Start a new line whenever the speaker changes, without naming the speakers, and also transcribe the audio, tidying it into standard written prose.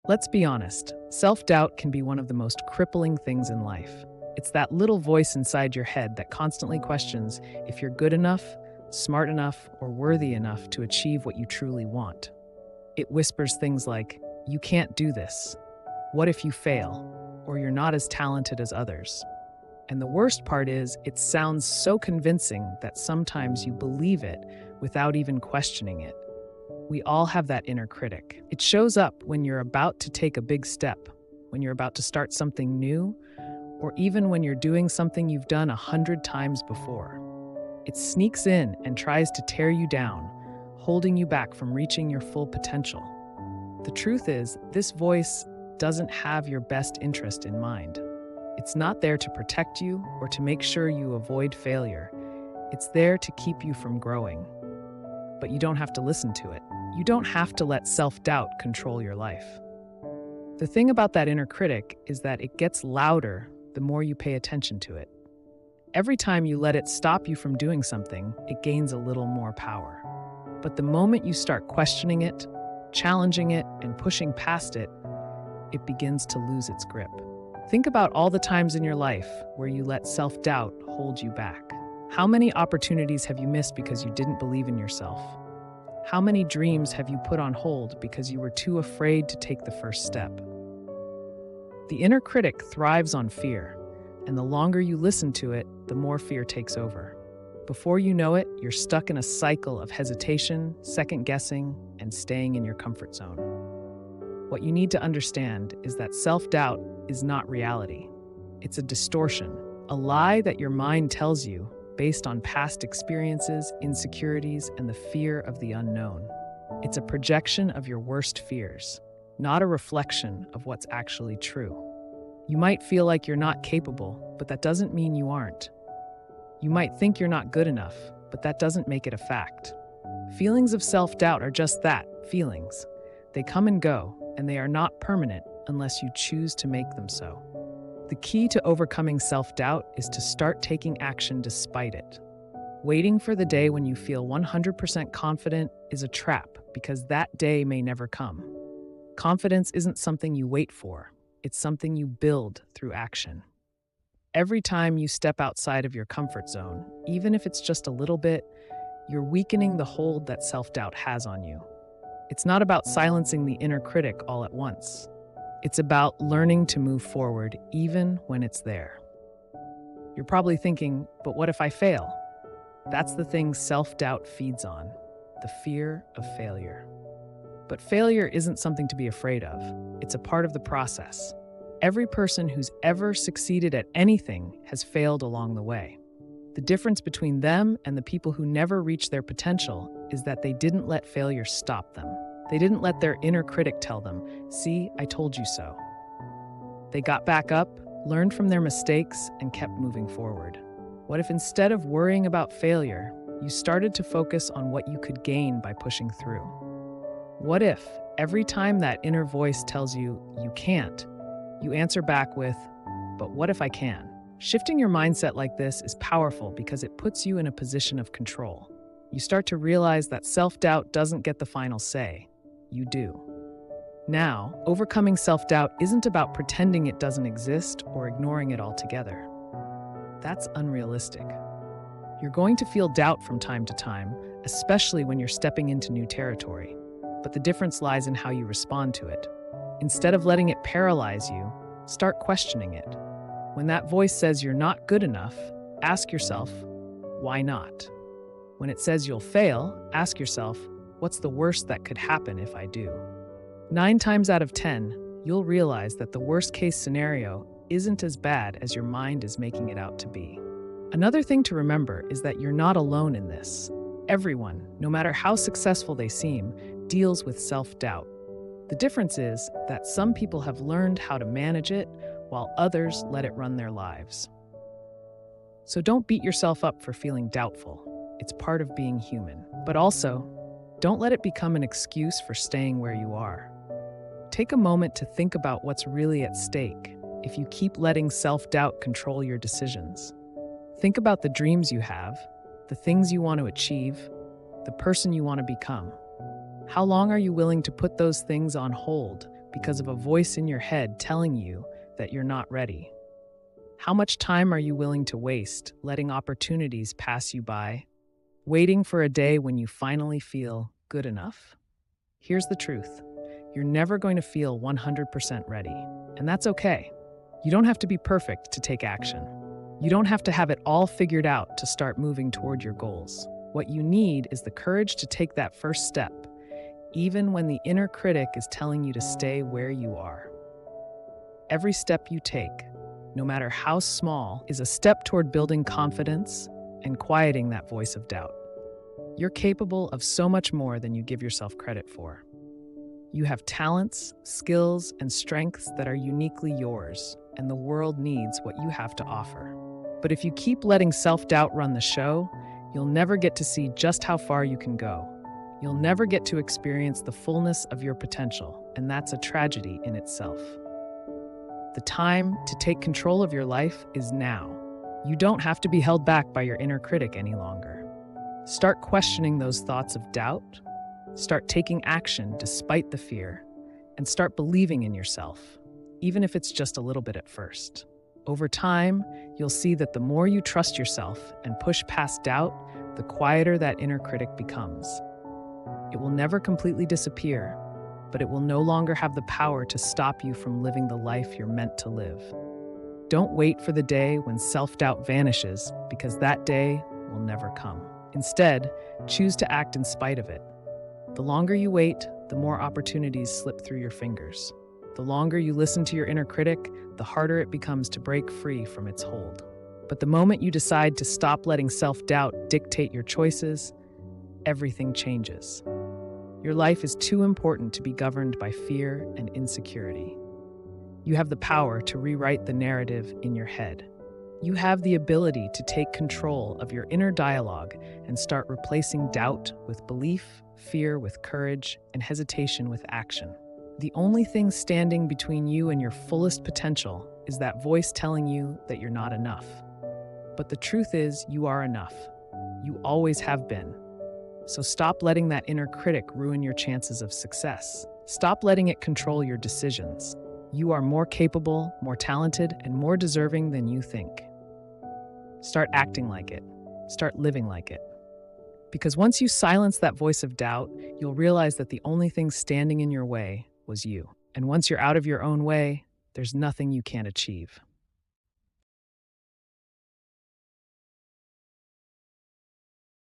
Let's be honest, self-doubt can be one of the most crippling things in life. It's that little voice inside your head that constantly questions if you're good enough, smart enough, or worthy enough to achieve what you truly want. It whispers things like, "You can't do this. What if you fail?" Or "You're not as talented as others." And the worst part is, it sounds so convincing that sometimes you believe it without even questioning it. We all have that inner critic. It shows up when you're about to take a big step, when you're about to start something new, or even when you're doing something you've done 100 times before. It sneaks in and tries to tear you down, holding you back from reaching your full potential. The truth is, this voice doesn't have your best interest in mind. It's not there to protect you or to make sure you avoid failure. It's there to keep you from growing. But you don't have to listen to it. You don't have to let self-doubt control your life. The thing about that inner critic is that it gets louder the more you pay attention to it. Every time you let it stop you from doing something, it gains a little more power. But the moment you start questioning it, challenging it, and pushing past it, it begins to lose its grip. Think about all the times in your life where you let self-doubt hold you back. How many opportunities have you missed because you didn't believe in yourself? How many dreams have you put on hold because you were too afraid to take the first step? The inner critic thrives on fear, and the longer you listen to it, the more fear takes over. Before you know it, you're stuck in a cycle of hesitation, second-guessing, and staying in your comfort zone. What you need to understand is that self-doubt is not reality. It's a distortion, a lie that your mind tells you based on past experiences, insecurities, and the fear of the unknown. It's a projection of your worst fears, not a reflection of what's actually true. You might feel like you're not capable, but that doesn't mean you aren't. You might think you're not good enough, but that doesn't make it a fact. Feelings of self-doubt are just that, feelings. They come and go, and they are not permanent unless you choose to make them so. The key to overcoming self-doubt is to start taking action despite it. Waiting for the day when you feel 100% confident is a trap because that day may never come. Confidence isn't something you wait for, it's something you build through action. Every time you step outside of your comfort zone, even if it's just a little bit, you're weakening the hold that self-doubt has on you. It's not about silencing the inner critic all at once. It's about learning to move forward even when it's there. You're probably thinking, but what if I fail? That's the thing self-doubt feeds on, the fear of failure. But failure isn't something to be afraid of. It's a part of the process. Every person who's ever succeeded at anything has failed along the way. The difference between them and the people who never reach their potential is that they didn't let failure stop them. They didn't let their inner critic tell them, "See, I told you so." They got back up, learned from their mistakes, and kept moving forward. What if instead of worrying about failure, you started to focus on what you could gain by pushing through? What if, every time that inner voice tells you, "You can't," you answer back with, "But what if I can?" Shifting your mindset like this is powerful because it puts you in a position of control. You start to realize that self-doubt doesn't get the final say. You do. Now, overcoming self-doubt isn't about pretending it doesn't exist or ignoring it altogether. That's unrealistic. You're going to feel doubt from time to time, especially when you're stepping into new territory. But the difference lies in how you respond to it. Instead of letting it paralyze you, start questioning it. When that voice says you're not good enough, ask yourself, why not? When it says you'll fail, ask yourself, what's the worst that could happen if I do? 9 times out of 10, you'll realize that the worst-case scenario isn't as bad as your mind is making it out to be. Another thing to remember is that you're not alone in this. Everyone, no matter how successful they seem, deals with self-doubt. The difference is that some people have learned how to manage it, while others let it run their lives. So don't beat yourself up for feeling doubtful. It's part of being human. But also, don't let it become an excuse for staying where you are. Take a moment to think about what's really at stake if you keep letting self-doubt control your decisions. Think about the dreams you have, the things you want to achieve, the person you want to become. How long are you willing to put those things on hold because of a voice in your head telling you that you're not ready? How much time are you willing to waste letting opportunities pass you by, waiting for a day when you finally feel good enough? Here's the truth. You're never going to feel 100% ready, and that's okay. You don't have to be perfect to take action. You don't have to have it all figured out to start moving toward your goals. What you need is the courage to take that first step, even when the inner critic is telling you to stay where you are. Every step you take, no matter how small, is a step toward building confidence and quieting that voice of doubt. You're capable of so much more than you give yourself credit for. You have talents, skills, and strengths that are uniquely yours, and the world needs what you have to offer. But if you keep letting self-doubt run the show, you'll never get to see just how far you can go. You'll never get to experience the fullness of your potential, and that's a tragedy in itself. The time to take control of your life is now. You don't have to be held back by your inner critic any longer. Start questioning those thoughts of doubt. Start taking action despite the fear, and start believing in yourself, even if it's just a little bit at first. Over time, you'll see that the more you trust yourself and push past doubt, the quieter that inner critic becomes. It will never completely disappear, but it will no longer have the power to stop you from living the life you're meant to live. Don't wait for the day when self-doubt vanishes, because that day will never come. Instead, choose to act in spite of it. The longer you wait, the more opportunities slip through your fingers. The longer you listen to your inner critic, the harder it becomes to break free from its hold. But the moment you decide to stop letting self-doubt dictate your choices, everything changes. Your life is too important to be governed by fear and insecurity. You have the power to rewrite the narrative in your head. You have the ability to take control of your inner dialogue and start replacing doubt with belief, fear with courage, and hesitation with action. The only thing standing between you and your fullest potential is that voice telling you that you're not enough. But the truth is, you are enough. You always have been. So stop letting that inner critic ruin your chances of success. Stop letting it control your decisions. You are more capable, more talented, and more deserving than you think. Start acting like it. Start living like it. Because once you silence that voice of doubt, you'll realize that the only thing standing in your way was you. And once you're out of your own way, there's nothing you can't achieve.